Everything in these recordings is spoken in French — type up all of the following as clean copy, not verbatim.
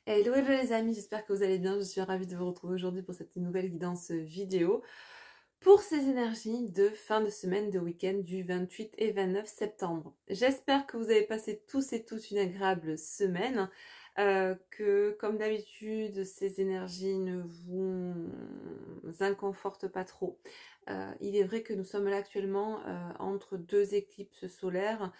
Hello, hello les amis, j'espère que vous allez bien. Je suis ravie de vous retrouver aujourd'hui pour cette nouvelle guidance vidéo pour ces énergies de fin de semaine, de week-end du 28 et 29 septembre. J'espère que vous avez passé tous et toutes une agréable semaine, que comme d'habitude ces énergies ne vous inconfortent pas trop. Il est vrai que nous sommes là actuellement entre deux éclipses solaires.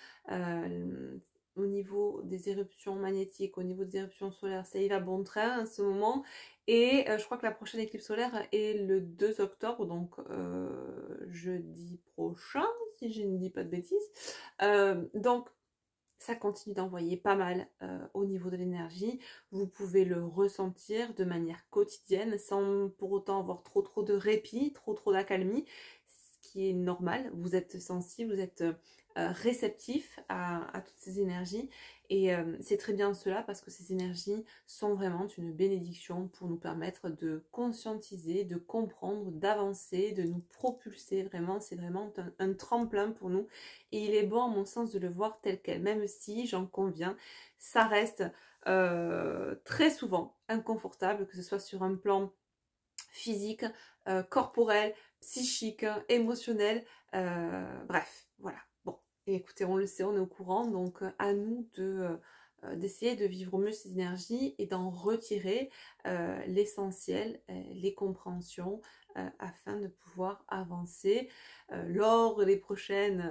Au niveau des éruptions magnétiques, au niveau des éruptions solaires, ça y va bon train en ce moment. Et je crois que la prochaine éclipse solaire est le 2 octobre, donc jeudi prochain, si je ne dis pas de bêtises. Donc, ça continue d'envoyer pas mal au niveau de l'énergie. Vous pouvez le ressentir de manière quotidienne sans pour autant avoir trop de répit, trop d'accalmie, ce qui est normal. Vous êtes sensible, vous êtes réceptif à toutes ces énergies et c'est très bien cela parce que ces énergies sont vraiment une bénédiction pour nous permettre de conscientiser, de comprendre, d'avancer, de nous propulser. Vraiment, c'est vraiment un tremplin pour nous. Et il est bon, à mon sens, de le voir tel quel, même si, j'en conviens, ça reste très souvent inconfortable, que ce soit sur un plan physique, corporel, psychique, émotionnel, bref, voilà. Bon, et écoutez, on le sait, on est au courant, donc à nous d'essayer de vivre au mieux ces énergies et d'en retirer l'essentiel, les compréhensions, afin de pouvoir avancer lors des prochaines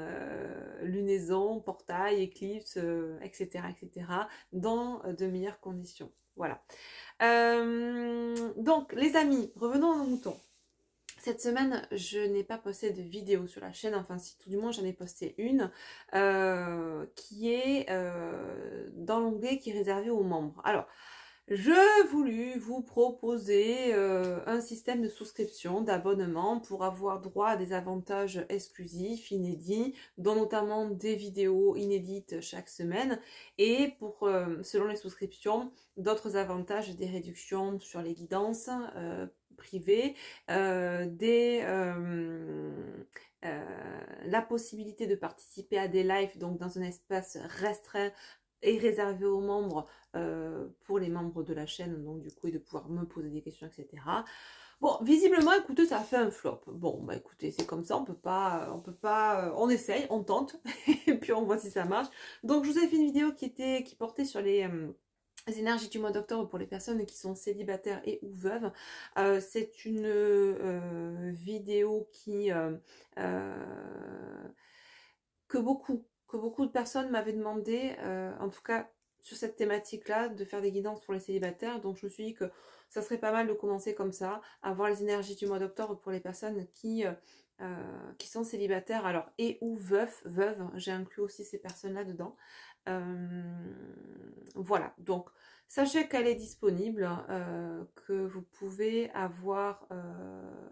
lunaisons, portails, éclipses, etc., etc., dans de meilleures conditions. Voilà. Donc, les amis, revenons à nos moutons. Cette semaine, je n'ai pas posté de vidéo sur la chaîne, enfin si tout du moins j'en ai posté une, qui est dans l'onglet qui est réservé aux membres. Alors, je voulus vous proposer un système de souscription, d'abonnement pour avoir droit à des avantages exclusifs, inédits, dont notamment des vidéos inédites chaque semaine et pour, selon les souscriptions, d'autres avantages, des réductions sur les guidances privées, la possibilité de participer à des lives donc dans un espace restreint et réservé aux membres pour les membres de la chaîne, donc du coup, et de pouvoir me poser des questions, etc. Bon, visiblement, écoutez, ça a fait un flop. Bon, bah écoutez, c'est comme ça, on essaye, on tente, et puis on voit si ça marche. Donc, je vous ai fait une vidéo qui portait sur les énergies du mois d'octobre pour les personnes qui sont célibataires et ou veuves. C'est une vidéo que beaucoup de personnes m'avaient demandé, en tout cas sur cette thématique-là, de faire des guidances pour les célibataires. Donc je me suis dit que ça serait pas mal de commencer comme ça, à voir les énergies du mois d'octobre pour les personnes qui sont célibataires, alors et ou veuves, j'ai inclus aussi ces personnes-là dedans. Voilà, donc sachez qu'elle est disponible, que vous pouvez avoir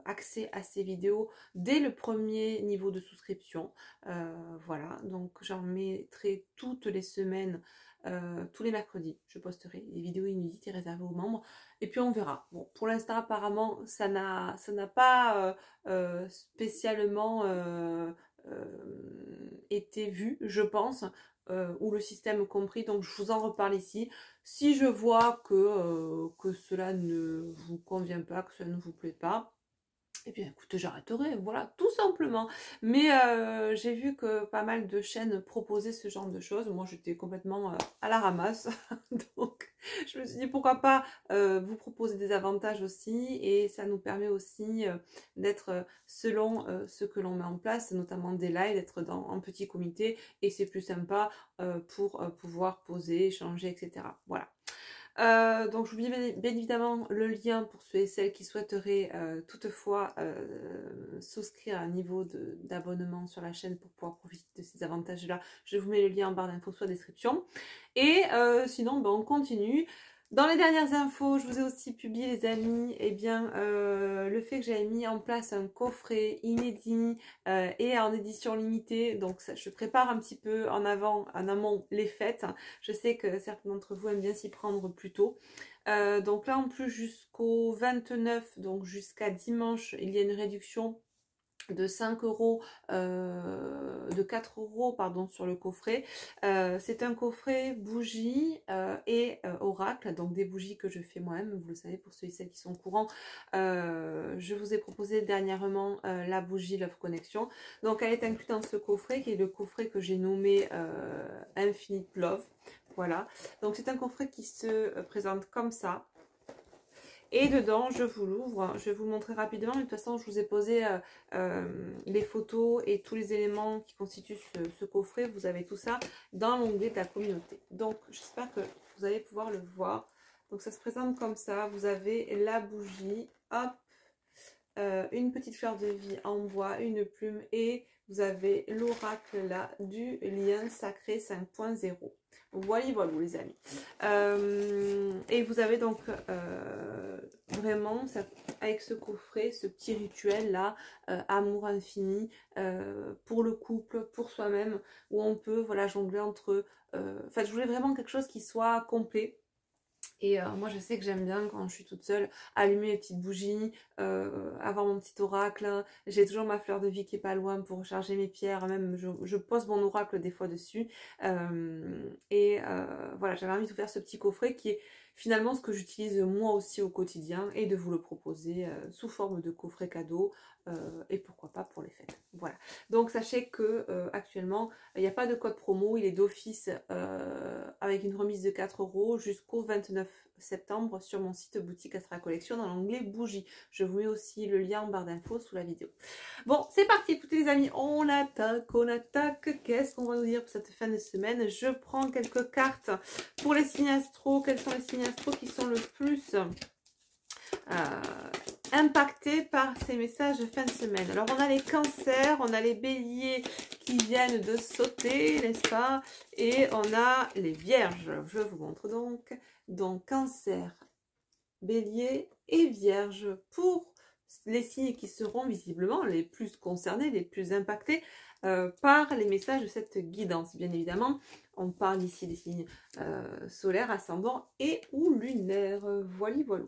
accès à ces vidéos dès le premier niveau de souscription. Voilà, donc j'en mettrai toutes les semaines, tous les mercredis, je posterai des vidéos inédites et réservées aux membres. Et puis on verra. Bon, pour l'instant, apparemment, ça n'a pas spécialement été vu, je pense, ou le système compris. Donc je vous en reparle ici. Si je vois que cela ne vous convient pas, que cela ne vous plaît pas, eh bien écoutez, j'arrêterai, voilà, tout simplement. Mais j'ai vu que pas mal de chaînes proposaient ce genre de choses. Moi, j'étais complètement à la ramasse. Donc, je me suis dit, pourquoi pas vous proposer des avantages aussi. Et ça nous permet aussi d'être, selon ce que l'on met en place, notamment des lives, d'être en petit comité. Et c'est plus sympa pour pouvoir poser, échanger, etc. Voilà. Donc je vous mets bien évidemment le lien pour ceux et celles qui souhaiteraient toutefois souscrire à un niveau d'abonnement sur la chaîne pour pouvoir profiter de ces avantages-là. Je vous mets le lien en barre d'infos sur la description. Et sinon, ben, on continue. Dans les dernières infos, je vous ai aussi publié, les amis, eh bien, le fait que j'avais mis en place un coffret inédit et en édition limitée. Donc, ça, je prépare un petit peu en amont les fêtes. Je sais que certains d'entre vous aiment bien s'y prendre plus tôt. Donc là, en plus, jusqu'au 29, donc jusqu'à dimanche, il y a une réduction de 5 euros, de 4 euros pardon, sur le coffret. C'est un coffret bougies et oracle, donc des bougies que je fais moi-même, vous le savez pour ceux et celles qui sont au courant. Je vous ai proposé dernièrement la bougie Love Connection, donc elle est inclue dans ce coffret qui est le coffret que j'ai nommé Infinite Love. Voilà, donc c'est un coffret qui se présente comme ça. Et dedans, je vous l'ouvre, je vais vous le montrer rapidement, mais de toute façon, je vous ai posé les photos et tous les éléments qui constituent ce coffret. Vous avez tout ça dans l'onglet de la communauté. Donc, j'espère que vous allez pouvoir le voir. Donc, ça se présente comme ça. Vous avez la bougie, hop, une petite fleur de vie en bois, une plume et vous avez l'oracle là du lien sacré 5.0. Voilà, voilà les amis. Et vous avez donc vraiment ça, avec ce coffret, ce petit rituel là, amour infini pour le couple, pour soi-même, où on peut voilà jongler entre. Enfin, je voulais vraiment quelque chose qui soit complet. Et moi je sais que j'aime bien quand je suis toute seule allumer mes petites bougies, avoir mon petit oracle. J'ai toujours ma fleur de vie qui est pas loin pour recharger mes pierres, même je pose mon oracle des fois dessus. Voilà, j'avais envie de vous faire ce petit coffret qui est finalement ce que j'utilise moi aussi au quotidien et de vous le proposer sous forme de coffret cadeau et pourquoi pas pour les fêtes. Voilà, donc sachez que actuellement il n'y a pas de code promo, il est d'office avec une remise de 4 euros jusqu'au 29 septembre sur mon site boutique Astra Collection dans l'onglet bougie. Je vous mets aussi le lien en barre d'infos sous la vidéo. Bon, c'est parti, écoutez les amis, on attaque, on attaque. Qu'est-ce qu'on va nous dire pour cette fin de semaine? Je prends quelques cartes pour les signes astro. Quels sont les signes astro qui sont le plus impactés par ces messages de fin de semaine? Alors, on a les cancers, on a les béliers qui viennent de sauter, n'est-ce pas? Et on a les vierges. Je vous montre donc. Donc, cancer, bélier et vierge pour les signes qui seront visiblement les plus concernés, les plus impactés par les messages de cette guidance. Bien évidemment, on parle ici des signes solaires, ascendants et ou lunaires. Voilà, voilà.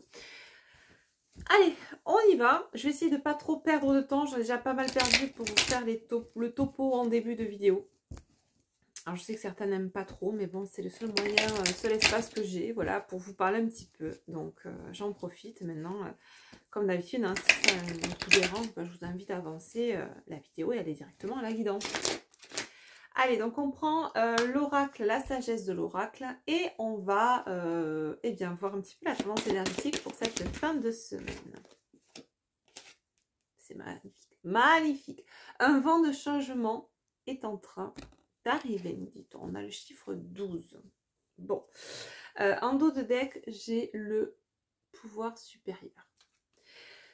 Allez, on y va. Je vais essayer de ne pas trop perdre de temps. J'en ai déjà pas mal perdu pour vous faire le topo en début de vidéo. Alors, je sais que certains n'aiment pas trop, mais bon, c'est le seul moyen, le seul espace que j'ai, voilà, pour vous parler un petit peu. Donc, j'en profite maintenant. Comme d'habitude, hein, si ça vous dérange, je vous invite à avancer la vidéo et aller directement à la guidance. Allez, donc on prend l'oracle, la sagesse de l'oracle, et on va eh bien, voir un petit peu la tendance énergétique pour cette fin de semaine. C'est magnifique, magnifique. Un vent de changement est en train d'arriver, nous dit-on. On a le chiffre 12. Bon, en dos de deck, j'ai le pouvoir supérieur.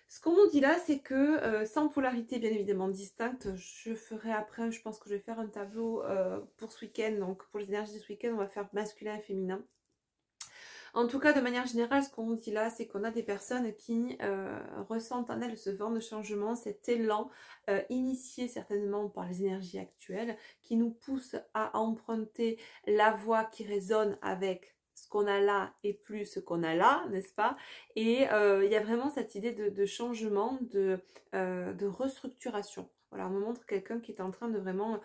Ce qu'on nous dit là, c'est que sans polarité bien évidemment distincte, je ferai après, je pense que je vais faire un tableau pour ce week-end. Donc pour les énergies de ce week-end, on va faire masculin et féminin. En tout cas, de manière générale, ce qu'on nous dit là, c'est qu'on a des personnes qui ressentent en elles ce vent de changement, cet élan initié certainement par les énergies actuelles, qui nous pousse à emprunter la voie qui résonne avec ce qu'on a là et plus ce qu'on a là, n'est-ce pas? Et il y a vraiment cette idée de changement, de restructuration. Voilà, on me montre quelqu'un qui est en train de vraiment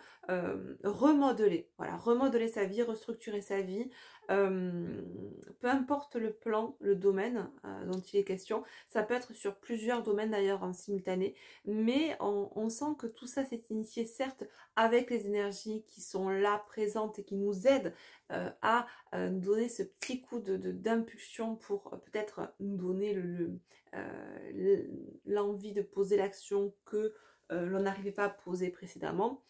remodeler. Voilà, remodeler sa vie, restructurer sa vie. Peu importe le plan, le domaine dont il est question. Ça peut être sur plusieurs domaines d'ailleurs en simultané. Mais on sent que tout ça s'est initié certes avec les énergies qui sont là, présentes et qui nous aident à nous donner ce petit coup d'impulsion pour peut-être nous donner l'envie de poser l'action que l'on n'arrivait pas à poser précédemment.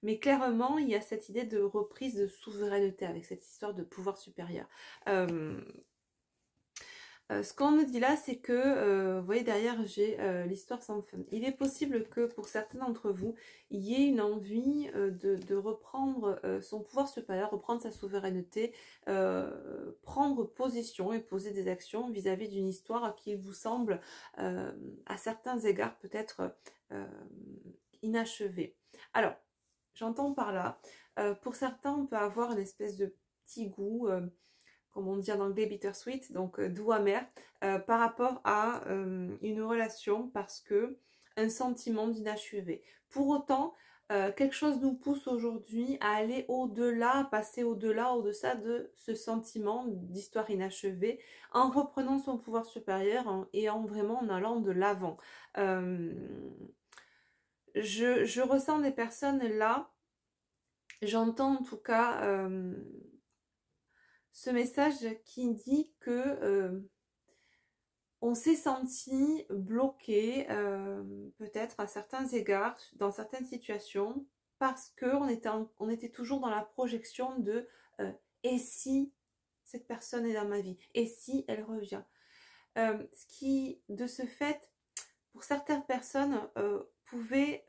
Mais clairement, il y a cette idée de reprise de souveraineté avec cette histoire de pouvoir supérieur. Ce qu'on me dit là, c'est que, vous voyez derrière, j'ai l'histoire sans fin. Il est possible que pour certains d'entre vous, il y ait une envie de reprendre son pouvoir supérieur, reprendre sa souveraineté, prendre position et poser des actions vis-à-vis d'une histoire qui vous semble, à certains égards, peut-être inachevée. Alors, j'entends par là, pour certains, on peut avoir une espèce de petit goût, comme on dit en anglais, bittersweet, donc doux amer, par rapport à une relation parce que un sentiment d'inachevé. Pour autant, quelque chose nous pousse aujourd'hui à aller au-delà, à passer au-delà, au-delà de ce sentiment d'histoire inachevée, en reprenant son pouvoir supérieur et en vraiment en allant de l'avant. Je ressens des personnes là, j'entends en tout cas ce message qui dit que on s'est senti bloqué, peut-être à certains égards, dans certaines situations, parce qu'on était toujours dans la projection de et si cette personne est dans ma vie, et si elle revient. Ce qui, de ce fait, pour certaines personnes, pouvait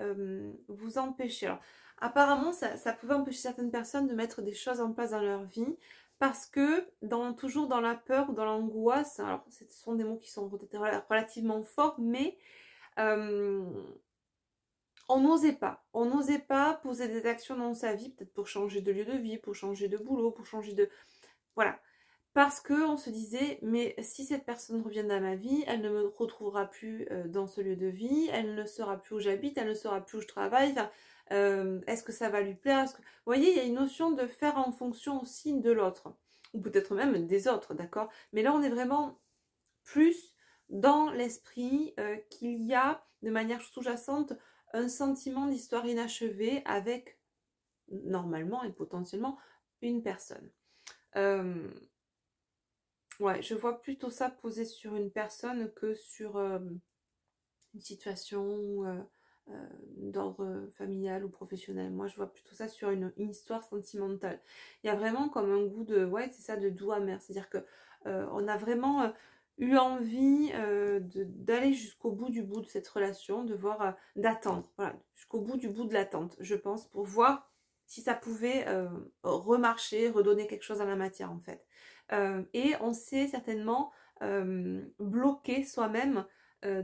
vous empêcher. Alors, apparemment, ça pouvait empêcher certaines personnes de mettre des choses en place dans leur vie parce que, toujours dans la peur ou dans l'angoisse, alors ce sont des mots qui sont relativement forts, mais on n'osait pas. On n'osait pas poser des actions dans sa vie, peut-être pour changer de lieu de vie, pour changer de boulot, pour changer de... Voilà. Parce qu'on se disait, mais si cette personne revient dans ma vie, elle ne me retrouvera plus dans ce lieu de vie, elle ne saura plus où j'habite, elle ne saura plus où je travaille, enfin, est-ce que ça va lui plaire? Vous voyez, il y a une notion de faire en fonction aussi de l'autre, ou peut-être même des autres, d'accord? Mais là, on est vraiment plus dans l'esprit qu'il y a, de manière sous-jacente, un sentiment d'histoire inachevée avec, normalement et potentiellement, une personne. Ouais, je vois plutôt ça posé sur une personne que sur une situation d'ordre familial ou professionnel. Moi, je vois plutôt ça sur une histoire sentimentale. Il y a vraiment comme un goût de, ouais, c'est ça, de doux amer. C'est-à-dire que on a vraiment eu envie d'aller jusqu'au bout du bout de cette relation, de voir, d'attendre, voilà, jusqu'au bout du bout de l'attente, je pense, pour voir si ça pouvait remarcher, redonner quelque chose à la matière, en fait. Et on s'est certainement bloqué soi-même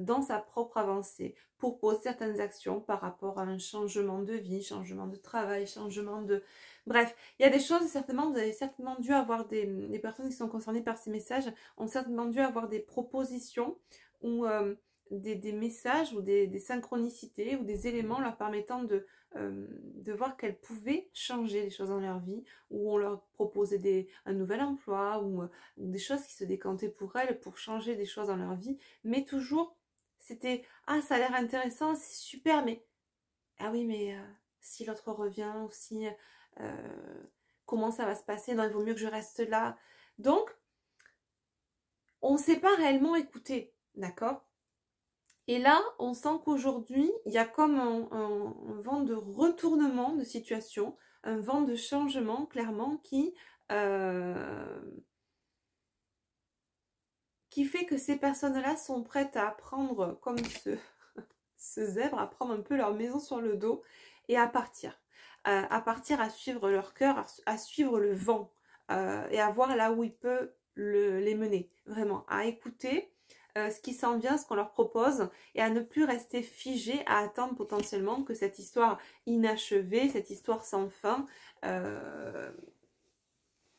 dans sa propre avancée pour poser certaines actions par rapport à un changement de vie, changement de travail, changement de... Bref, il y a des choses, certainement, vous avez certainement dû avoir des personnes qui sont concernées par ces messages, ont certainement dû avoir des propositions ou des messages ou des synchronicités ou des éléments leur permettant de voir qu'elles pouvaient changer les choses dans leur vie, ou on leur proposait un nouvel emploi ou des choses qui se décantaient pour elles pour changer des choses dans leur vie, mais toujours c'était ah ça a l'air intéressant, c'est super, mais ah oui mais si l'autre revient ou si comment ça va se passer, non il vaut mieux que je reste là. Donc on ne s'est pas réellement écouté, d'accord? Et là, on sent qu'aujourd'hui, il y a comme un vent de retournement de situation, un vent de changement, clairement, qui fait que ces personnes-là sont prêtes à prendre, comme ce zèbre, à prendre un peu leur maison sur le dos et à partir. À suivre leur cœur, à suivre le vent et à voir là où il peut les mener, vraiment, à écouter ce qui s'en vient, ce qu'on leur propose, et à ne plus rester figé, à attendre potentiellement que cette histoire inachevée, cette histoire sans fin,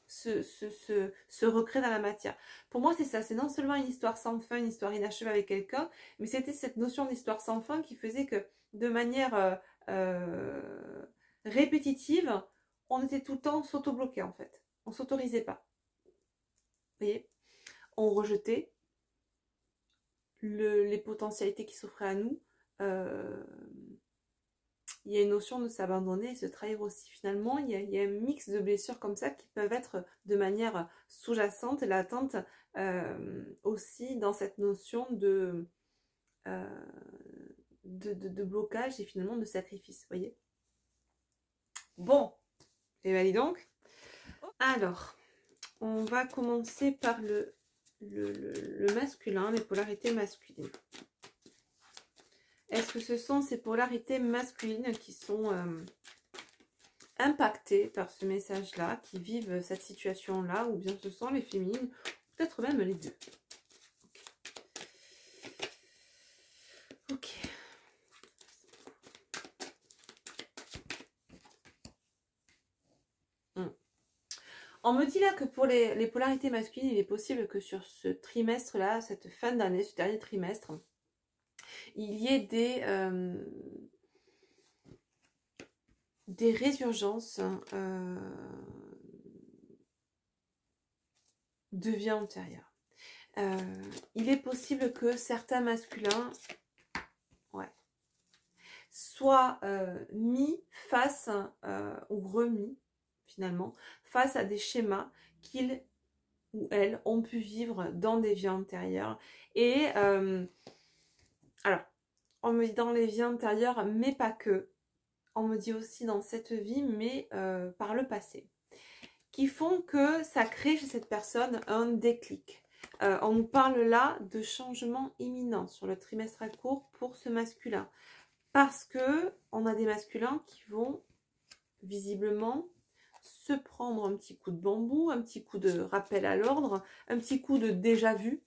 se recrée dans la matière. Pour moi, c'est ça, c'est non seulement une histoire sans fin, une histoire inachevée avec quelqu'un, mais c'était cette notion d'histoire sans fin qui faisait que, de manière répétitive, on était tout le temps s'auto-bloqué en fait. On s'autorisait pas. Vous voyez? On rejetait les potentialités qui s'offraient à nous. Il y a une notion de s'abandonner et se trahir aussi. Finalement, il y a un mix de blessures comme ça qui peuvent être de manière sous-jacente et latente aussi dans cette notion de blocage et finalement de sacrifice. Vous voyez? Bon, et bien dis donc. Alors, on va commencer par le masculin, les polarités masculines. Est-ce que ce sont ces polarités masculines qui sont impactées par ce message-là, qui vivent cette situation-là, ou bien ce sont les féminines, peut-être même les deux? Ok. On me dit là que pour les polarités masculines, il est possible que sur ce trimestre-là, cette fin d'année, ce dernier trimestre, il y ait des résurgences de vie antérieure. Il est possible que certains masculins soient mis face ou remis finalement face à des schémas qu'ils ou elles ont pu vivre dans des vies antérieures. Et alors, on me dit dans les vies antérieures, mais pas que. On me dit aussi dans cette vie, mais par le passé. Qui font que ça crée chez cette personne un déclic. On nous parle là de changement imminent sur le trimestre à court pour ce masculin. Parce que on a des masculins qui vont visiblement se prendre un petit coup de bambou, un petit coup de rappel à l'ordre, un petit coup de déjà vu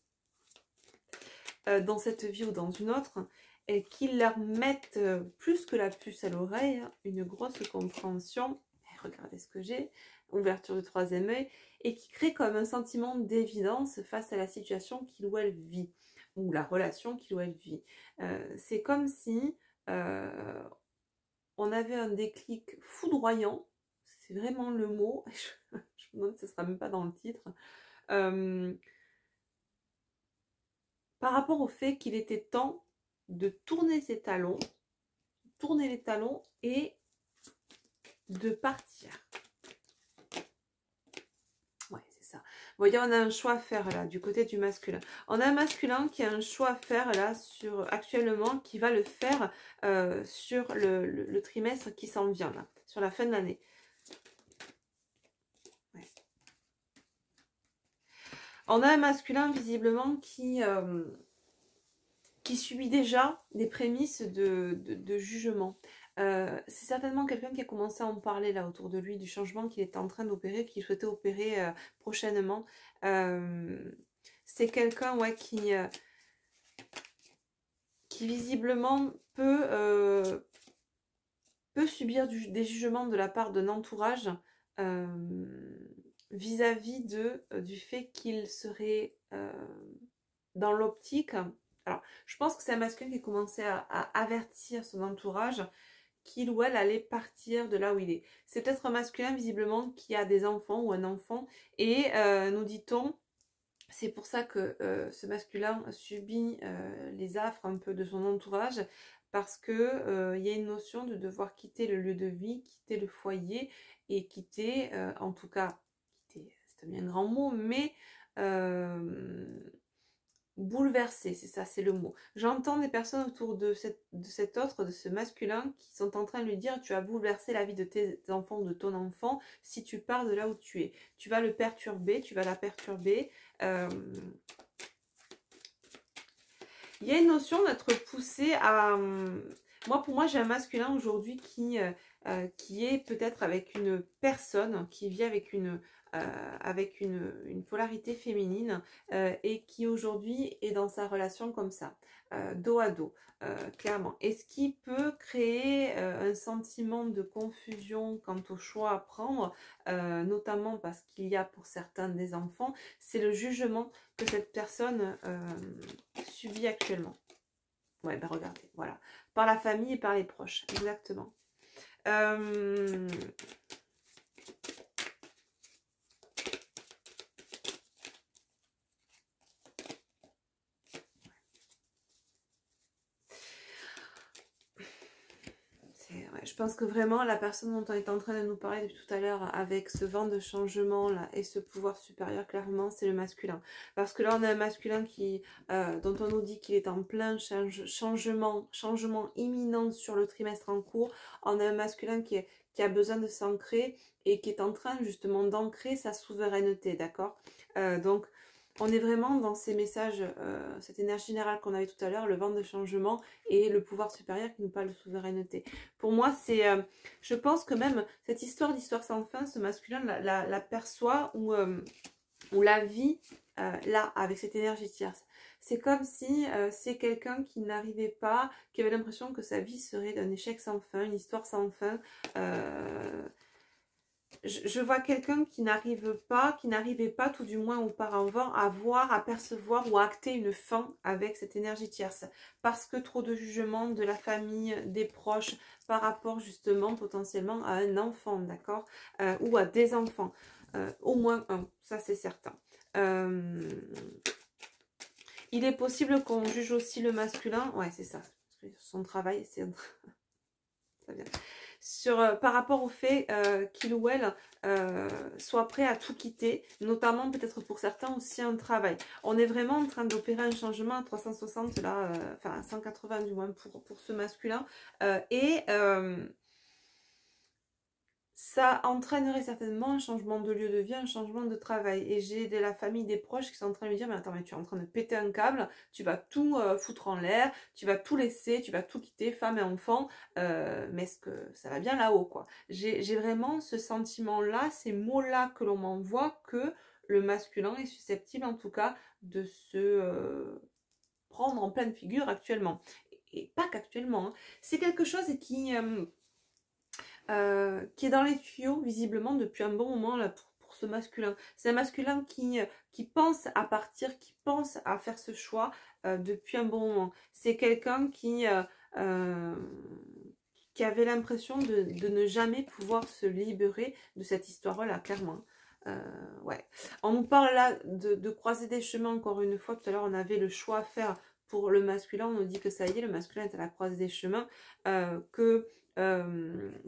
dans cette vie ou dans une autre, et qui leur mettent plus que la puce à l'oreille, une grosse compréhension, et regardez ce que j'ai, ouverture du troisième œil, et qui crée comme un sentiment d'évidence face à la situation qu'il ou elle vit, ou la relation qu'il ou elle vit. C'est comme si on avait un déclic foudroyant, c'est vraiment le mot, je me demande si ce ne sera même pas dans le titre, par rapport au fait qu'il était temps de tourner ses talons, tourner les talons et de partir. Ouais, c'est ça. Vous voyez, on a un choix à faire là, du côté du masculin. On a un masculin qui a un choix à faire là, actuellement, qui va le faire sur le trimestre qui s'en vient là, sur la fin de l'année. Ouais. On a un masculin visiblement qui subit déjà des prémices de jugement. C'est certainement quelqu'un qui a commencé à en parler là autour de lui, du changement qu'il était en train d'opérer, qu'il souhaitait opérer prochainement. C'est quelqu'un qui visiblement peut subir des jugements de la part d'un entourage vis-à-vis du fait qu'il serait dans l'optique. Alors, je pense que c'est un masculin qui a commencé à avertir son entourage qu'il ou elle allait partir de là où il est. C'est peut-être un masculin visiblement qui a des enfants ou un enfant et nous dit-on, c'est pour ça que ce masculin subit les affres un peu de son entourage parce que y a une notion de devoir quitter le lieu de vie, quitter le foyer et quitter, en tout cas, quitter, c'est un bien grand mot, mais bouleversé, c'est ça, c'est le mot. J'entends des personnes autour de cet autre, de ce masculin, qui sont en train de lui dire: tu as bouleversé la vie de tes enfants ou de ton enfant si tu pars de là où tu es. Tu vas le perturber, tu vas la perturber. Il y a une notion d'être poussé à... pour moi, j'ai un masculin aujourd'hui qui est peut-être avec une personne, qui vit avec une polarité féminine et qui aujourd'hui est dans sa relation comme ça, dos à dos, clairement. Et ce qui peut créer un sentiment de confusion quant au choix à prendre, notamment parce qu'il y a pour certains des enfants, c'est le jugement que cette personne subit actuellement. Ouais, ben regardez, voilà. Par la famille et par les proches, exactement. Je pense que vraiment la personne dont on est en train de nous parler depuis tout à l'heure avec ce vent de changement là et ce pouvoir supérieur, clairement c'est le masculin. Parce que là on a un masculin dont on nous dit qu'il est en plein changement imminent sur le trimestre en cours. On a un masculin qui a besoin de s'ancrer et qui est en train justement d'ancrer sa souveraineté, d'accord. Donc on est vraiment dans ces messages, cette énergie générale qu'on avait tout à l'heure, le vent de changement et le pouvoir supérieur qui nous parle de souveraineté. Pour moi, je pense que même cette histoire d'histoire sans fin, ce masculin la perçoit ou la vit là, avec cette énergie tierce. C'est comme si c'est quelqu'un qui n'arrivait pas, qui avait l'impression que sa vie serait un échec sans fin, une histoire sans fin. je vois quelqu'un qui n'arrivait pas tout du moins auparavant à voir, à percevoir ou à acter une fin avec cette énergie tierce. Parce que trop de jugement de la famille, des proches, par rapport justement potentiellement à un enfant, d'accord, ou à des enfants. Au moins un, ça c'est certain. Il est possible qu'on juge aussi le masculin, ouais c'est ça, son travail, c'est ça vient. Par rapport au fait qu'il ou elle soit prêt à tout quitter, notamment peut-être pour certains aussi un travail. On est vraiment en train d'opérer un changement à 360 là, enfin à 180 du moins pour ce masculin. Ça entraînerait certainement un changement de lieu de vie, un changement de travail. Et j'ai de la famille, des proches qui sont en train de me dire, mais attends, mais tu es en train de péter un câble, tu vas tout foutre en l'air, tu vas tout laisser, tu vas tout quitter, femme et enfant, mais est-ce que ça va bien là-haut, quoi. J'ai vraiment ce sentiment-là, ces mots-là que l'on m'envoie, que le masculin est susceptible en tout cas de se prendre en pleine figure actuellement. Et pas qu'actuellement, hein. C'est quelque chose qui est dans les tuyaux visiblement depuis un bon moment là pour ce masculin. C'est un masculin qui pense à partir, qui pense à faire ce choix depuis un bon moment. C'est quelqu'un qui avait l'impression de ne jamais pouvoir se libérer de cette histoire-là, clairement. Ouais. On nous parle là de croiser des chemins encore une fois. Tout à l'heure, on avait le choix à faire pour le masculin. On nous dit que ça y est, le masculin est à la croisée des chemins,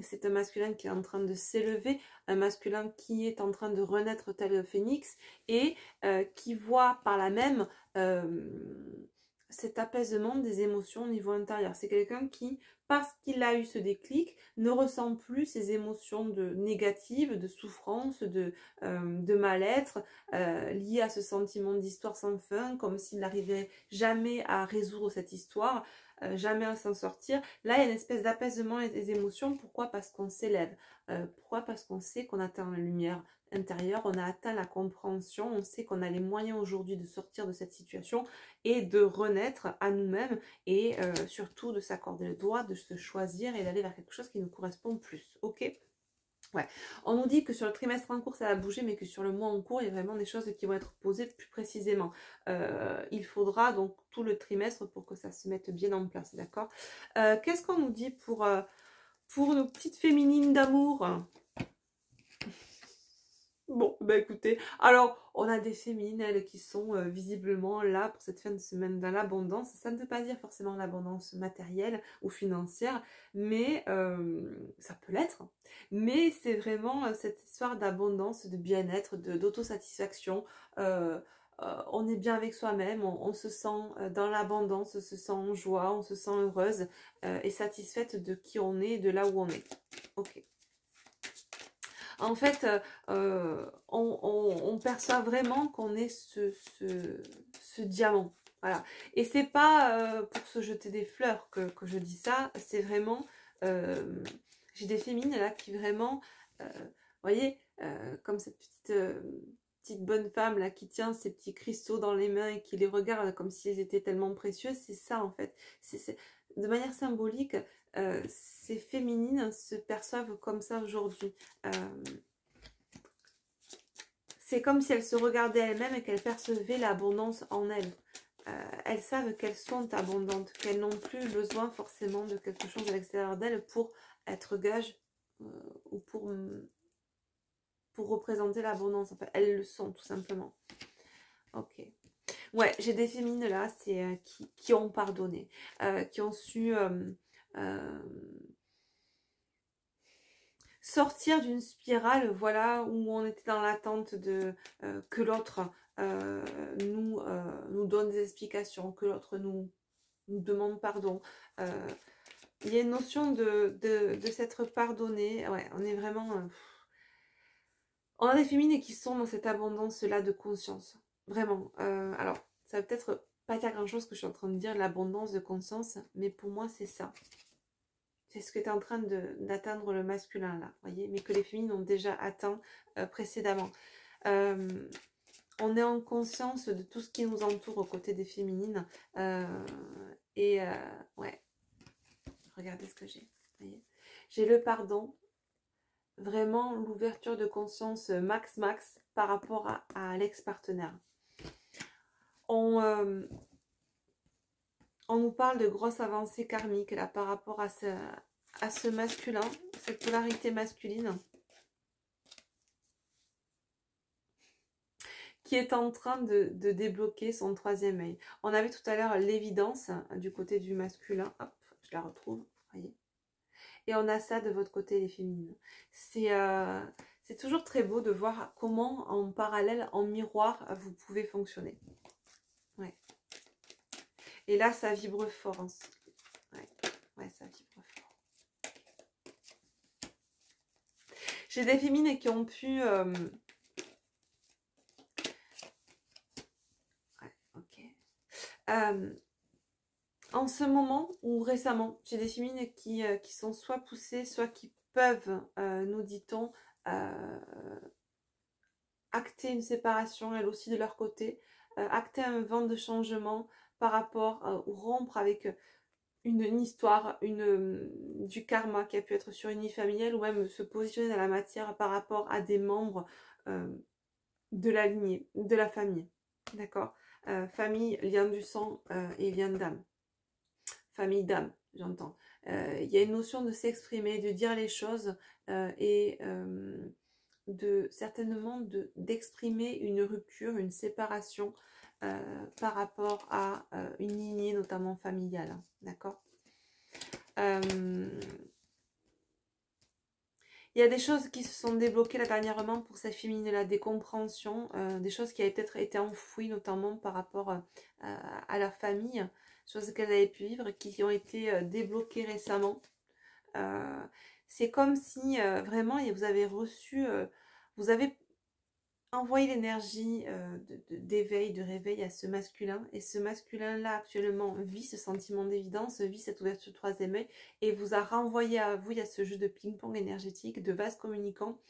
c'est un masculin qui est en train de s'élever, un masculin qui est en train de renaître tel le phénix et qui voit par là même cet apaisement des émotions au niveau intérieur. C'est quelqu'un qui, parce qu'il a eu ce déclic, ne ressent plus ces émotions négatives, de souffrance, de mal-être liées à ce sentiment d'histoire sans fin, comme s'il n'arrivait jamais à résoudre cette histoire. Jamais à s'en sortir. Là, il y a une espèce d'apaisement des émotions. Pourquoi? Parce qu'on s'élève. Pourquoi? Parce qu'on sait qu'on atteint la lumière intérieure, on a atteint la compréhension, on sait qu'on a les moyens aujourd'hui de sortir de cette situation et de renaître à nous-mêmes et surtout de s'accorder le droit de se choisir et d'aller vers quelque chose qui nous correspond plus. Ok? Ouais. On nous dit que sur le trimestre en cours ça va bouger, mais que sur le mois en cours il y a vraiment des choses qui vont être posées plus précisément. Il faudra donc tout le trimestre pour que ça se mette bien en place, d'accord? Qu'est-ce qu'on nous dit pour nos petites féminines d'amour? Bon, bah écoutez, alors on a des féminines, elles, qui sont visiblement là pour cette fin de semaine dans l'abondance. Ça ne veut pas dire forcément l'abondance matérielle ou financière, mais ça peut l'être. Mais c'est vraiment cette histoire d'abondance, de bien-être, d'autosatisfaction. On est bien avec soi-même, on se sent dans l'abondance, on se sent en joie, on se sent heureuse et satisfaite de qui on est et de là où on est. Ok. En fait, on perçoit vraiment qu'on est ce diamant. Voilà. Et c'est pas pour se jeter des fleurs que je dis ça. C'est vraiment... j'ai des féminines là qui vraiment... vous voyez, comme cette petite bonne femme là qui tient ses petits cristaux dans les mains et qui les regarde comme s'ils étaient tellement précieux. C'est ça en fait. De manière symbolique, ces féminines se perçoivent comme ça aujourd'hui. C'est comme si elles se regardaient elles-mêmes et qu'elles percevaient l'abondance en elles. Elles savent qu'elles sont abondantes, qu'elles n'ont plus besoin forcément de quelque chose à l'extérieur d'elles pour être gage ou pour représenter l'abondance. Enfin, elles le sont tout simplement. Ok. Ouais, j'ai des féminines là, c'est qui ont pardonné, qui ont su sortir d'une spirale, voilà, où on était dans l'attente de que l'autre nous donne des explications, que l'autre nous demande pardon. Il y a une notion de s'être pardonné. Ouais, on est vraiment... on a des féminines qui sont dans cette abondance-là de conscience. Vraiment. Alors, ça va peut-être pas dire grand-chose que je suis en train de dire, l'abondance de conscience, mais pour moi, c'est ça. C'est ce que tu es en train d'atteindre le masculin là, voyez, mais que les féminines ont déjà atteint précédemment. On est en conscience de tout ce qui nous entoure aux côtés des féminines. Ouais, regardez ce que j'ai. J'ai le pardon, vraiment l'ouverture de conscience max par rapport à l'ex-partenaire. On nous parle de grosses avancées karmiques là par rapport à ce masculin, cette polarité masculine qui est en train de débloquer son troisième œil. On avait tout à l'heure l'évidence du côté du masculin. Hop, je la retrouve, voyez. Et on a ça de votre côté, les féminines. C'est toujours très beau de voir comment, en parallèle, en miroir, vous pouvez fonctionner. Ouais. Et là, ça vibre fort. Hein. Ouais, ça vibre fort. J'ai des féminines qui ont pu... en ce moment ou récemment, j'ai des féminines qui sont soit poussées, soit qui peuvent, nous dit-on, acter une séparation, elles aussi de leur côté, acter un vent de changement par rapport ou rompre avec une histoire, du karma qui a pu être sur une vie familiale ou même se positionner dans la matière par rapport à des membres de la lignée, de la famille. D'accord? Famille, lien du sang et lien d'âme. Famille d'âme, j'entends. Il y a une notion de s'exprimer, de dire les choses et certainement d'exprimer une rupture, une séparation par rapport à une lignée notamment familiale. Hein, d'accord? Il y a des choses qui se sont débloquées là dernièrement pour cette féminine-là, des compréhensions, des choses qui avaient peut-être été enfouies, notamment par rapport à leur famille, choses qu'elles avaient pu vivre, qui ont été débloquées récemment. C'est comme si vraiment vous avez reçu, vous avez envoyé l'énergie d'éveil, de réveil à ce masculin. Et ce masculin-là actuellement vit ce sentiment d'évidence, vit cette ouverture de troisième œil et vous a renvoyé à vous, il y a ce jeu de ping-pong énergétique, de vase communicant,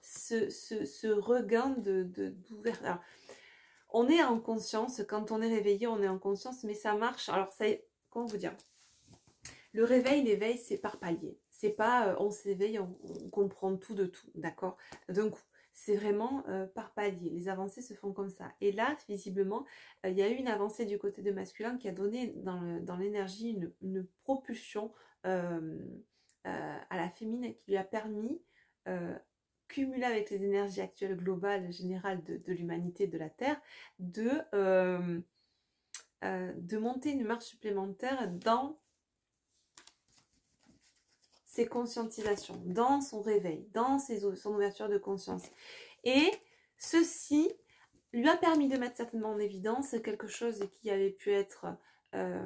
ce regain d'ouverture. On est en conscience, quand on est réveillé, on est en conscience, mais ça marche. Alors, ça est, comment vous dire? Le réveil, l'éveil, c'est par palier. C'est pas on s'éveille, on comprend tout de tout, d'accord? D'un coup. C'est vraiment par palier. Les avancées se font comme ça. Et là, visiblement, il y a eu une avancée du côté de masculin qui a donné dans l'énergie une propulsion à la féminine qui lui a permis, cumulé avec les énergies actuelles globales, générales de l'humanité, de la Terre, de monter une marche supplémentaire dans ses conscientisations, dans son réveil, dans son ouverture de conscience. Et ceci lui a permis de mettre certainement en évidence quelque chose qui avait pu être, alors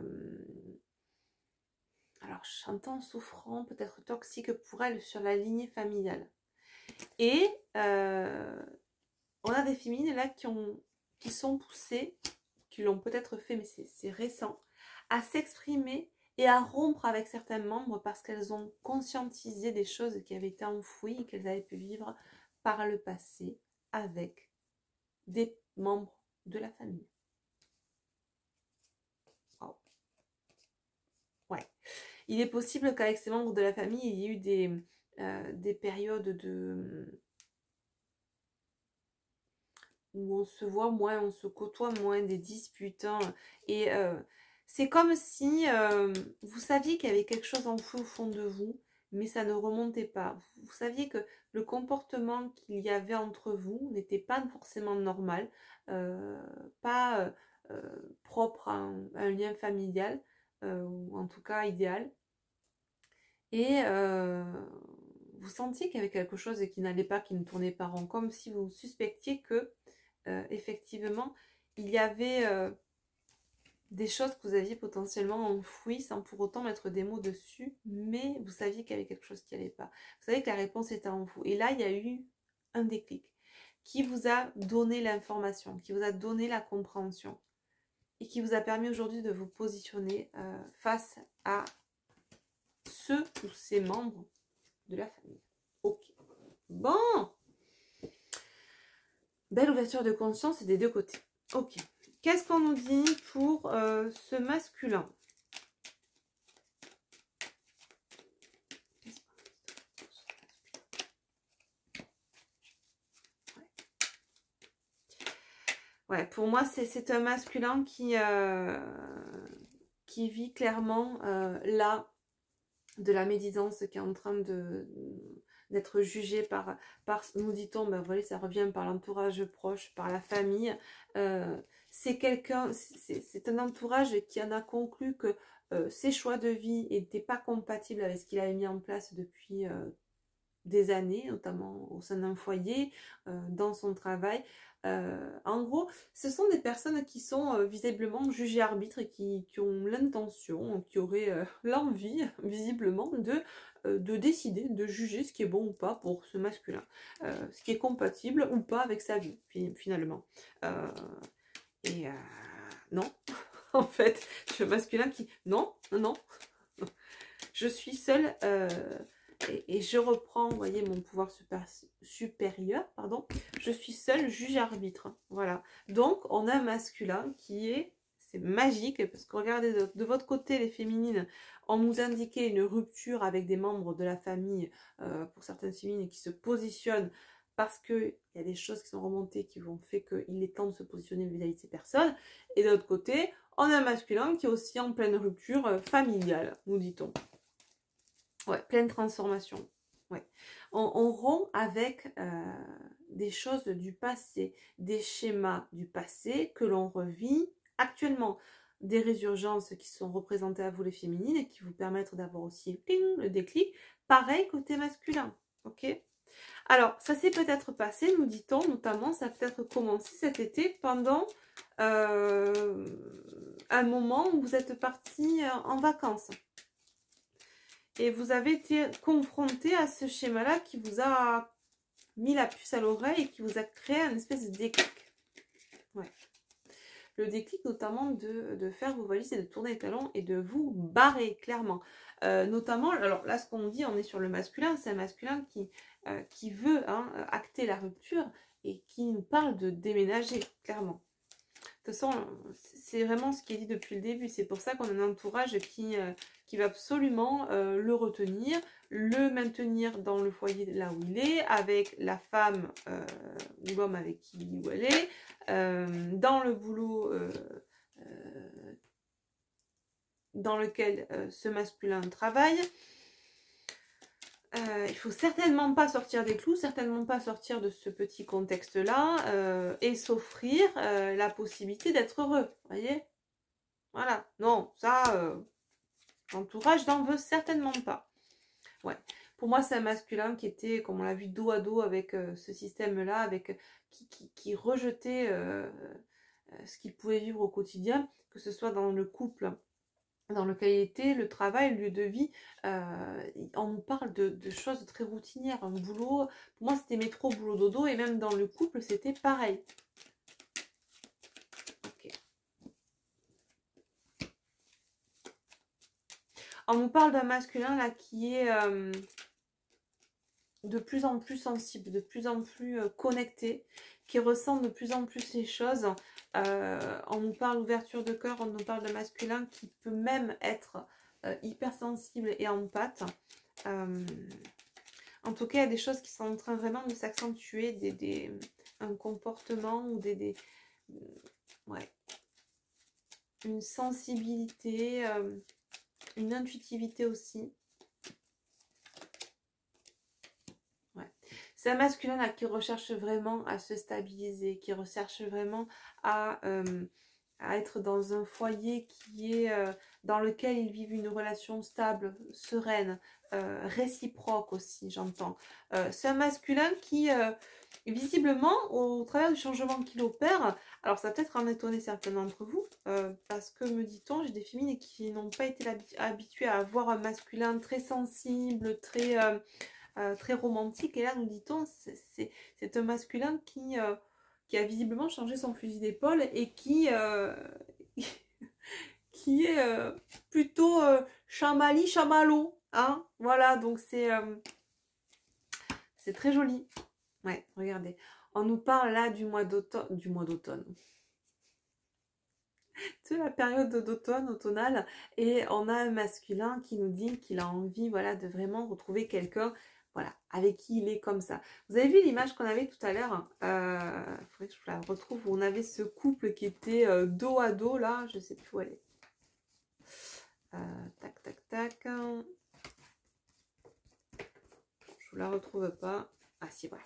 j'entends souffrant, peut-être toxique pour elle sur la lignée familiale. Et on a des féminines là qui sont poussées, qui l'ont peut-être fait, mais c'est récent, à s'exprimer et à rompre avec certains membres parce qu'elles ont conscientisé des choses qui avaient été enfouies et qu'elles avaient pu vivre par le passé avec des membres de la famille. Wow. Ouais. Il est possible qu'avec ces membres de la famille, il y ait eu des périodes où on se voit moins, on se côtoie moins, des disputes. Hein, et c'est comme si vous saviez qu'il y avait quelque chose enfoui au fond de vous, mais ça ne remontait pas. Vous saviez que le comportement qu'il y avait entre vous n'était pas forcément normal, pas propre à un lien familial, ou en tout cas idéal. Et vous sentiez qu'il y avait quelque chose qui n'allait pas, qui ne tournait pas rond, comme si vous suspectiez que effectivement, il y avait des choses que vous aviez potentiellement enfouies sans pour autant mettre des mots dessus, mais vous saviez qu'il y avait quelque chose qui n'allait pas. Vous savez que la réponse était en vous. Et là, il y a eu un déclic qui vous a donné l'information, qui vous a donné la compréhension et qui vous a permis aujourd'hui de vous positionner face à ceux ou ces membres de la famille. Ok. Bon. Belle ouverture de conscience des deux côtés. Ok. Qu'est-ce qu'on nous dit pour ce masculin? Ouais, pour moi, c'est un masculin qui vit clairement là de la médisance, qui est en train d'être jugé nous dit-on, ben voilà, ça revient par l'entourage proche, par la famille. C'est quelqu'un, c'est un entourage qui en a conclu que ses choix de vie n'étaient pas compatibles avec ce qu'il avait mis en place depuis des années, notamment au sein d'un foyer, dans son travail. En gros, ce sont des personnes qui sont visiblement jugées arbitres et qui ont l'intention, qui auraient l'envie, visiblement, de décider, de juger ce qui est bon ou pas pour ce masculin, ce qui est compatible ou pas avec sa vie, finalement. Et non, en fait, je suis un masculin qui... Non, non, non. Je suis seule... Et je reprends, vous voyez, mon pouvoir supérieur, pardon. Je suis seule juge-arbitre, voilà. Donc, on a un masculin qui est, c'est magique, parce que regardez, de votre côté, les féminines, on nous indiquait une rupture avec des membres de la famille, pour certaines féminines, qui se positionnent parce qu'il y a des choses qui sont remontées qui vont faire qu'il est temps de se positionner vis-à-vis de ces personnes. Et de l'autre côté, on a un masculin qui est aussi en pleine rupture familiale, nous dit-on. Ouais, pleine transformation. Ouais. On rompt avec des choses du passé, des schémas du passé que l'on revit actuellement. Des résurgences qui sont représentées à vous les féminines et qui vous permettent d'avoir aussi le déclic. Pareil côté masculin. Ok. Alors, ça s'est peut-être passé, nous dit-on, notamment, ça a peut-être commencé cet été pendant un moment où vous êtes partis en vacances. Et vous avez été confronté à ce schéma-là qui vous a mis la puce à l'oreille et qui vous a créé un espèce de déclic. Ouais. Le déclic notamment de faire vos valises et de tourner les talons et de vous barrer, clairement. Notamment, alors là, ce qu'on dit, on est sur le masculin, c'est un masculin qui veut acter la rupture et qui nous parle de déménager, clairement. De toute façon, c'est vraiment ce qui est dit depuis le début. C'est pour ça qu'on a un entourage qui va absolument le retenir, le maintenir dans le foyer là où il est, avec la femme ou l'homme avec qui ou elle est, dans le boulot dans lequel ce masculin travaille. Il faut certainement pas sortir des clous, certainement pas sortir de ce petit contexte-là et s'offrir la possibilité d'être heureux, voyez. Voilà, non, ça, l'entourage n'en veut certainement pas. Ouais, pour moi, c'est un masculin qui était, comme on l'a vu, dos à dos avec ce système-là, avec qui rejetait ce qu'il pouvait vivre au quotidien, que ce soit dans le couple dans lequel il était, le travail, le lieu de vie. On nous parle de choses très routinières. Un boulot, pour moi, c'était métro, boulot, dodo, et même dans le couple, c'était pareil. Okay. On nous parle d'un masculin là qui est de plus en plus sensible, de plus en plus connecté, qui ressent de plus en plus les choses. On nous parle d'ouverture de cœur, on nous parle de masculin qui peut même être hypersensible et empathe. En tout cas, il y a des choses qui sont en train vraiment de s'accentuer, un comportement ou ouais, une sensibilité, une intuitivité aussi. C'est un masculin là qui recherche vraiment à se stabiliser, qui recherche vraiment à être dans un foyer qui est dans lequel ils vivent une relation stable, sereine, réciproque aussi, j'entends. C'est un masculin qui, visiblement, au travers du changement qu'il opère, alors ça va peut-être en étonner certains d'entre vous, parce que, me dit-on, j'ai des féminines qui n'ont pas été habituées à avoir un masculin très sensible, très romantique, et là nous dit-on c'est un masculin qui a visiblement changé son fusil d'épaule et qui est plutôt chamali chamallow, hein, voilà, donc c'est très joli. Ouais, regardez, on nous parle là du mois d'automne, c'est la période d'automne, automnale, et on a un masculin qui nous dit qu'il a envie, voilà, de vraiment retrouver quelqu'un Voilà, avec qui il est comme ça. Vous avez vu l'image qu'on avait tout à l'heure? Il faudrait que je la retrouve, où on avait ce couple qui était dos à dos, là, je sais plus où elle est. Tac, tac, tac. Je ne la retrouve pas. Ah si, voilà.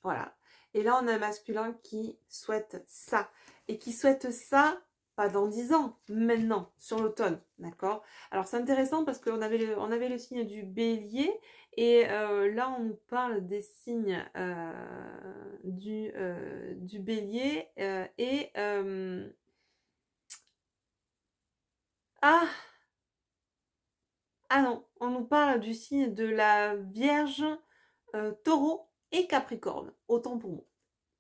Voilà. Et là, on a un masculin qui souhaite ça. Et qui souhaite ça, pas dans 10 ans, maintenant, sur l'automne. D'accord? Alors, c'est intéressant parce qu'on avait le signe du bélier. Et là, on nous parle des signes du bélier. Ah! Ah non, on nous parle du signe de la Vierge, Taureau et Capricorne. Autant pour moi.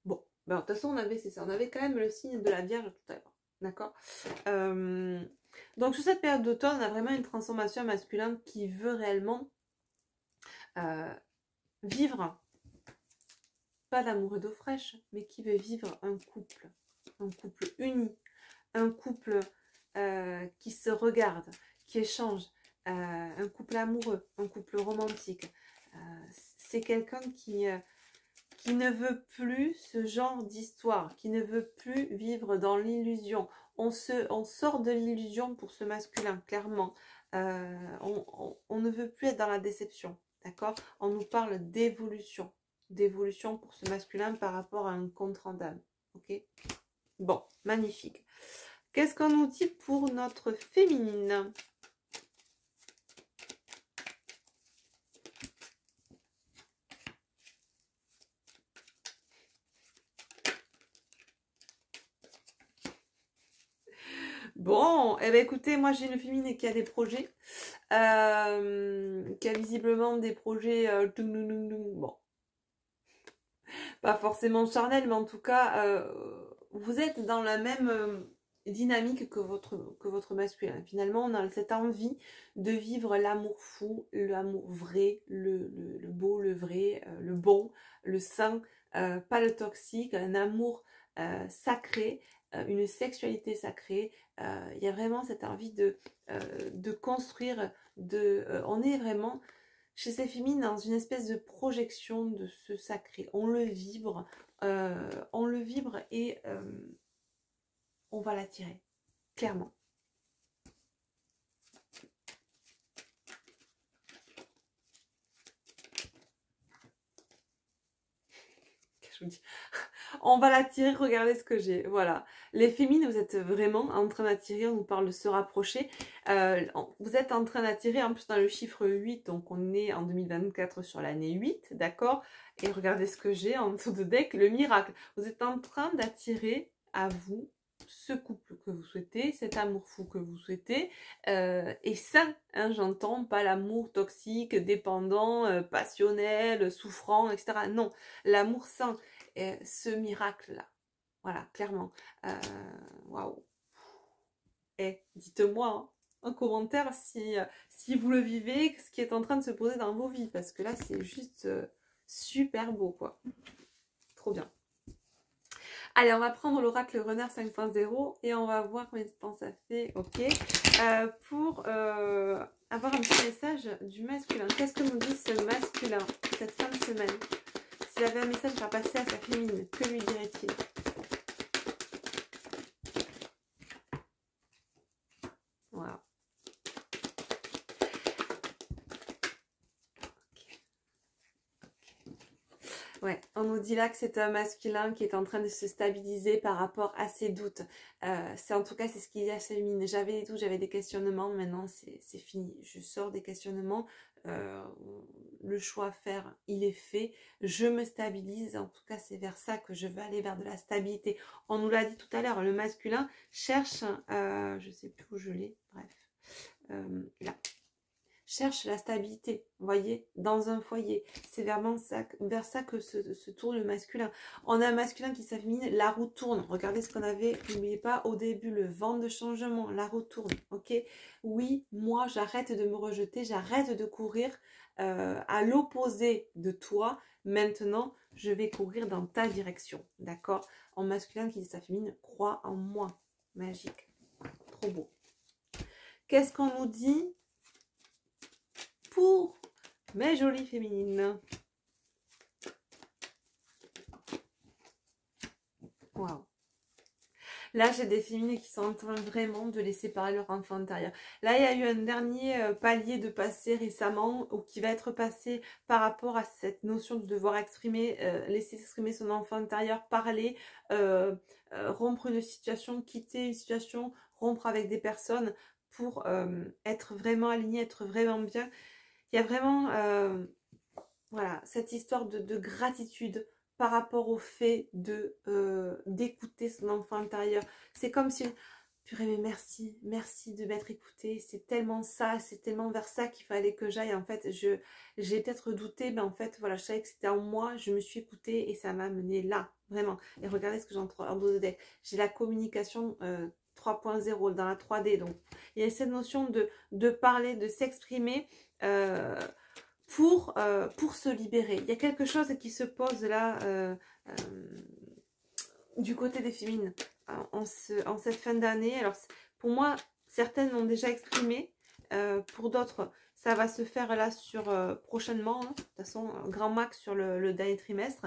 Bon, ben, de toute façon, c'est ça, on avait quand même le signe de la Vierge tout à l'heure. D'accord. Donc, sur cette période d'automne, on a vraiment une transformation masculine qui veut réellement vivre, pas d'amour et d'eau fraîche, mais qui veut vivre un couple uni, un couple qui se regarde, qui échange, un couple amoureux, un couple romantique. C'est quelqu'un qui ne veut plus ce genre d'histoire, qui ne veut plus vivre dans l'illusion. On sort de l'illusion pour ce masculin, clairement. On ne veut plus être dans la déception, d'accord? On nous parle d'évolution pour ce masculin par rapport à un contrat d'âme, ok? Bon, magnifique. Qu'est-ce qu'on nous dit pour notre féminine? Bon, eh bien écoutez, moi j'ai une féminine qui a des projets, qui a visiblement des projets, bon, pas forcément charnels, mais en tout cas, vous êtes dans la même dynamique que votre masculin. Finalement, on a cette envie de vivre l'amour fou, l'amour vrai, le beau, le vrai, le bon, le sain, pas le toxique, un amour sacré, une sexualité sacrée. Il y a vraiment cette envie de construire, on est vraiment chez ces féminines dans une espèce de projection de ce sacré. On le vibre et on va l'attirer, clairement. Je vous dis, on va l'attirer, regardez ce que j'ai, voilà. Les féminines, vous êtes vraiment en train d'attirer, on nous parle de se rapprocher. Vous êtes en train d'attirer, en plus dans le chiffre 8, donc on est en 2024 sur l'année 8, d'accord? Et regardez ce que j'ai en dessous de deck, le miracle. Vous êtes en train d'attirer à vous ce couple que vous souhaitez, cet amour fou que vous souhaitez, et sain, hein, j'entends, pas l'amour toxique, dépendant, passionnel, souffrant, etc. Non, l'amour sain, ce miracle-là, voilà, clairement. Waouh. Et dites-moi hein, en commentaire si vous le vivez, ce qui est en train de se poser dans vos vies, parce que là, c'est juste super beau, quoi. Trop bien. Allez, on va prendre l'oracle Renard 5.0 et on va voir combien de temps ça fait, ok, pour avoir un petit message du masculin. Qu'est-ce que nous dit ce masculin cette fin de semaine? S'il avait un message à passer à sa féminine, que lui dirait-il? Voilà. Ouais, on nous dit là que c'est un masculin qui est en train de se stabiliser par rapport à ses doutes. En tout cas, c'est ce qu'il y a chez Mine. J'avais des doutes, j'avais des questionnements. Maintenant, c'est fini. Je sors des questionnements. Le choix à faire, il est fait. Je me stabilise. En tout cas, c'est vers ça que je veux aller, vers de la stabilité. On nous l'a dit tout à l'heure, le masculin cherche, je sais plus où je l'ai, bref, là. Cherche la stabilité, vous voyez, dans un foyer. C'est vers ça que se tourne le masculin. On a un masculin qui s'affine, la roue tourne. Regardez ce qu'on avait, n'oubliez pas, au début, le vent de changement, la roue tourne, ok? Oui, moi, j'arrête de me rejeter, j'arrête de courir à l'opposé de toi. Maintenant, je vais courir dans ta direction, d'accord? En masculin qui s'affine, crois en moi. Magique, trop beau. Qu'est-ce qu'on nous dit pour Mes jolies féminines. Waouh. Là, j'ai des féminines qui sont en train vraiment de laisser parler leur enfant intérieur. Là, il y a eu un dernier palier de passé récemment, ou qui va être passé par rapport à cette notion de devoir exprimer, laisser s'exprimer son enfant intérieur, parler, rompre une situation, quitter une situation, rompre avec des personnes pour être vraiment aligné, être vraiment bien. Il y a vraiment voilà, cette histoire de gratitude par rapport au fait d'écouter son enfant intérieur. C'est comme si, purée, mais merci, merci de m'être écouté. C'est tellement ça, c'est tellement vers ça qu'il fallait que j'aille. En fait, j'ai peut-être douté, mais en fait, voilà, je savais que c'était en moi, je me suis écoutée et ça m'a mené là, vraiment. Et regardez ce que j'ai en dos de deck. J'ai la communication 3.0 dans la 3D. Donc, il y a cette notion de parler, de s'exprimer. Pour se libérer. Il y a quelque chose qui se pose là du côté des féminines en cette fin d'année. Alors pour moi, certaines l'ont déjà exprimé, pour d'autres, ça va se faire là sur prochainement, hein. De toute façon, grand max sur le dernier trimestre.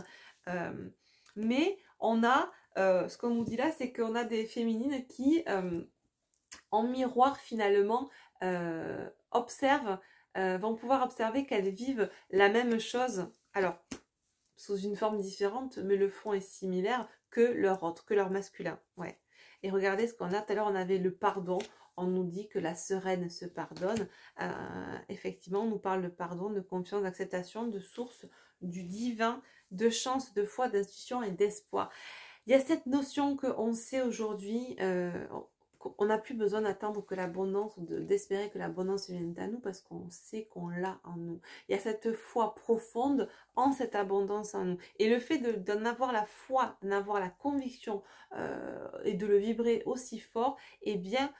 Mais on a, ce qu'on nous dit là, c'est qu'on a des féminines qui, en miroir finalement, observent, vont pouvoir observer qu'elles vivent la même chose, alors sous une forme différente, mais le fond est similaire que leur autre, que leur masculin. Ouais. Et regardez ce qu'on a. Tout à l'heure, on avait le pardon. On nous dit que la sereine se pardonne. Effectivement, on nous parle de pardon, de confiance, d'acceptation, de source, du divin, de chance, de foi, d'intuition et d'espoir. Il y a cette notion qu'on sait aujourd'hui, on n'a plus besoin d'attendre que l'abondance, ou d'espérer que l'abondance vienne à nous, parce qu'on sait qu'on l'a en nous. Il y a cette foi profonde en cette abondance en nous. Et le fait d'en avoir la foi, d'en avoir la conviction et de le vibrer aussi fort, eh bien,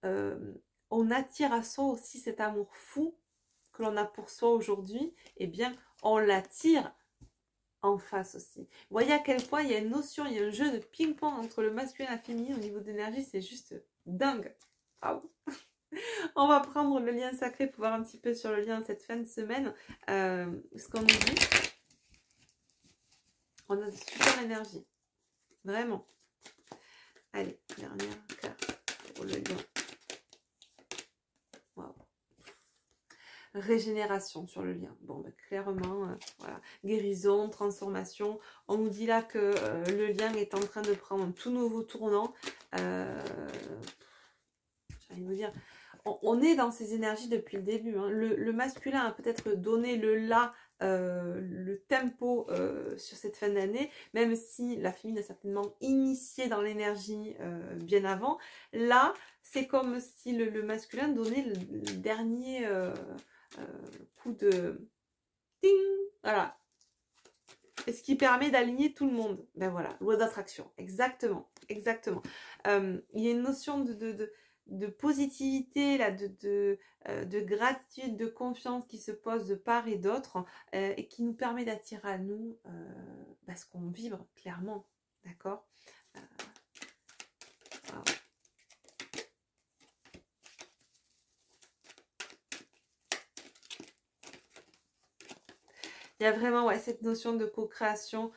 on attire à soi aussi cet amour fou que l'on a pour soi aujourd'hui. Eh bien, on l'attire en face aussi. Vous voyez à quel point il y a une notion, il y a un jeu de ping-pong entre le masculin et la féminine au niveau d'énergie, c'est juste dingue. Ah oui. On va prendre le lien sacré pour voir un petit peu sur le lien cette fin de semaine. Ce qu'on nous dit, on a de super énergie. Vraiment. Allez, dernière carte pour le lien. Waouh. Régénération sur le lien. Bon, ben, clairement, voilà. Guérison, transformation. On nous dit là que le lien est en train de prendre un tout nouveau tournant. J'ai envie de vous dire, on est dans ces énergies depuis le début. Hein. Le masculin a peut-être donné le tempo sur cette fin d'année, même si la féminine a certainement initié dans l'énergie bien avant. Là, c'est comme si le masculin donnait le dernier coup de ting, voilà. Et ce qui permet d'aligner tout le monde. Ben voilà, loi d'attraction, exactement, exactement. Il y a une notion de positivité, là, de gratitude, de confiance qui se pose de part et d'autre et qui nous permet d'attirer à nous ce qu'on vibre, clairement, d'accord. Wow. Il y a vraiment cette notion de co-création.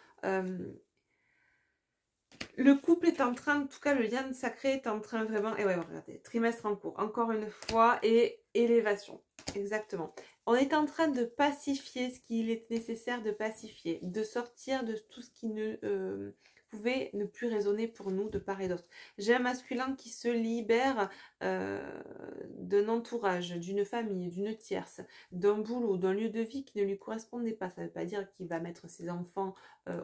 Le couple est en train, en tout cas le lien sacré est en train vraiment, et ouais, regardez, trimestre en cours, encore une fois, et élévation, exactement. On est en train de pacifier ce qu'il est nécessaire de pacifier, de sortir de tout ce qui ne pouvait ne plus résonner pour nous de part et d'autre. J'ai un masculin qui se libère d'un entourage, d'une famille, d'une tierce, d'un boulot, d'un lieu de vie qui ne lui correspondait pas. Ça ne veut pas dire qu'il va mettre ses enfants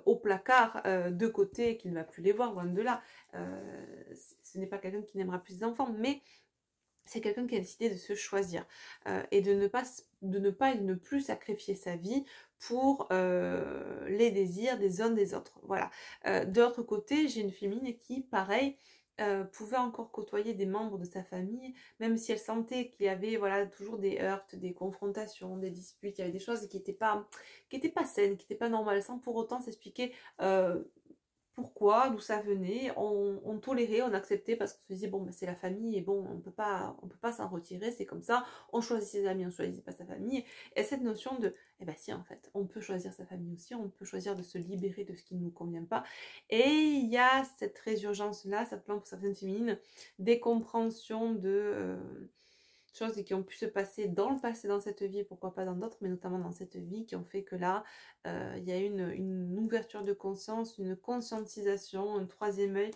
au placard de côté et qu'il ne va plus les voir, loin de là. Ce n'est pas quelqu'un qui n'aimera plus ses enfants, mais c'est quelqu'un qui a décidé de se choisir et de ne pas et de ne plus sacrifier sa vie pour les désirs des uns des autres. Voilà. De l'autre côté, j'ai une féminine qui, pareil, pouvait encore côtoyer des membres de sa famille, même si elle sentait qu'il y avait toujours des heurts, des confrontations, des disputes, il y avait des choses qui n'étaient pas saines, qui n'étaient pas normales, sans pour autant s'expliquer pourquoi, d'où ça venait, on tolérait, on acceptait parce qu'on se disait bon ben, c'est la famille et bon on peut pas s'en retirer, c'est comme ça, on choisit ses amis, on choisit pas sa famille. Et cette notion de eh ben si en fait on peut choisir sa famille aussi, on peut choisir de se libérer de ce qui ne nous convient pas. Et il y a cette résurgence là, certainement pour certaines féminines, des compréhensions de choses qui ont pu se passer dans le passé dans cette vie, pourquoi pas dans d'autres, mais notamment dans cette vie, qui ont fait que là, il y a une ouverture de conscience, une conscientisation, un troisième œil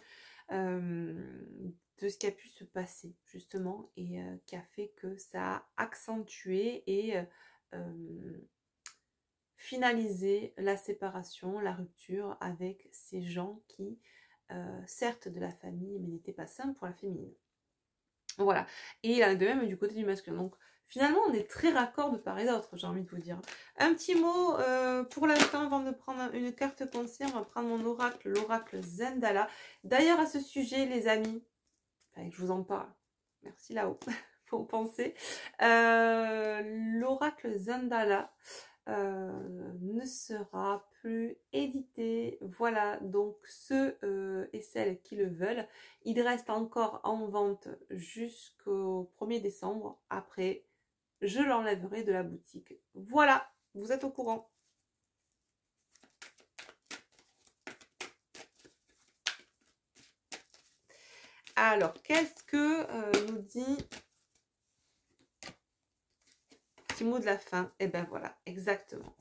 de ce qui a pu se passer, justement, et qui a fait que ça a accentué et finalisé la séparation, la rupture avec ces gens qui, certes de la famille, mais n'étaient pas sains pour la féminine. Voilà. Et il en est de même du côté du masculin. Donc finalement, on est très raccord de part et d'autre, j'ai envie de vous dire. Un petit mot pour la fin, avant de prendre une carte conseil, on va prendre mon oracle, l'oracle Zendala. D'ailleurs, à ce sujet, les amis, que je vous en parle, merci là-haut pour penser, l'oracle Zendala ne sera plus édité. Voilà, donc ceux et celles qui le veulent, il reste encore en vente jusqu'au 1er décembre. Après, je l'enlèverai de la boutique. Voilà, vous êtes au courant. Alors, qu'est-ce que nous dit petit mot de la fin? Et ben voilà, exactement.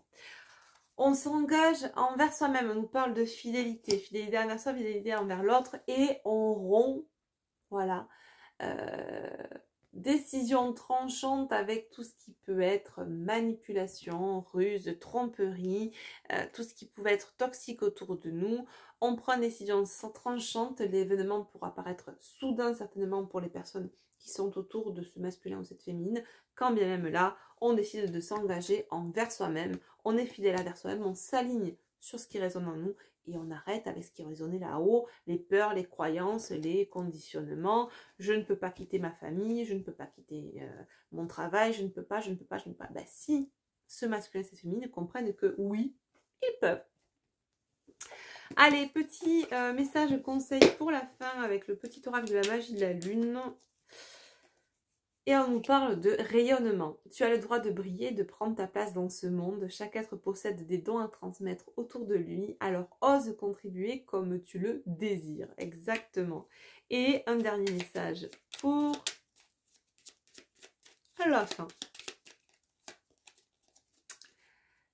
On s'engage envers soi-même, on nous parle de fidélité, fidélité envers soi, fidélité envers l'autre, et on rompt, voilà, décision tranchante avec tout ce qui peut être manipulation, ruse, tromperie, tout ce qui pouvait être toxique autour de nous. On prend une décision tranchante, l'événement pourra paraître soudain certainement pour les personnes qui sont autour de ce masculin ou cette féminine, quand bien même là, on décide de s'engager envers soi-même, on est fidèle envers soi-même, on s'aligne sur ce qui résonne en nous et on arrête avec ce qui résonnait là-haut, les peurs, les croyances, les conditionnements. Je ne peux pas quitter ma famille, je ne peux pas quitter mon travail, je ne peux pas. Ben si, ce masculin et cette féminine comprennent que oui, ils peuvent. Allez, petit message conseil pour la fin avec le petit oracle de la magie de la lune. Et on nous parle de rayonnement. Tu as le droit de briller, de prendre ta place dans ce monde. Chaque être possède des dons à transmettre autour de lui. Alors ose contribuer comme tu le désires. Exactement. Et un dernier message pour la fin.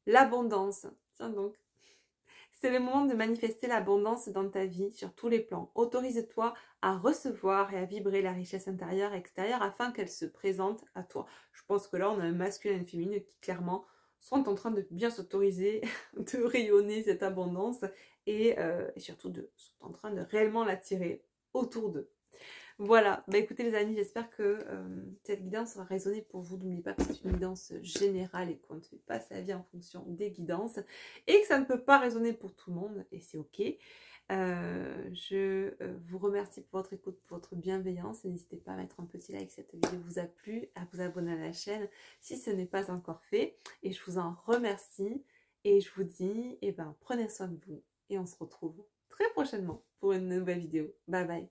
L'abondance. Tiens donc. C'est le moment de manifester l'abondance dans ta vie sur tous les plans. Autorise-toi à recevoir et à vibrer la richesse intérieure et extérieure afin qu'elle se présente à toi. Je pense que là, on a un masculin et une féminine qui clairement sont en train de bien s'autoriser, de rayonner cette abondance et surtout sont en train de réellement l'attirer autour d'eux. Voilà, bah écoutez les amis, j'espère que cette guidance aura résonné pour vous. N'oubliez pas que c'est une guidance générale et qu'on ne fait pas sa vie en fonction des guidances et que ça ne peut pas résonner pour tout le monde et c'est ok. Je vous remercie pour votre écoute, pour votre bienveillance et n'hésitez pas à mettre un petit like si cette vidéo vous a plu, à vous abonner à la chaîne si ce n'est pas encore fait et je vous en remercie et je vous dis, prenez soin de vous et on se retrouve très prochainement pour une nouvelle vidéo. Bye bye.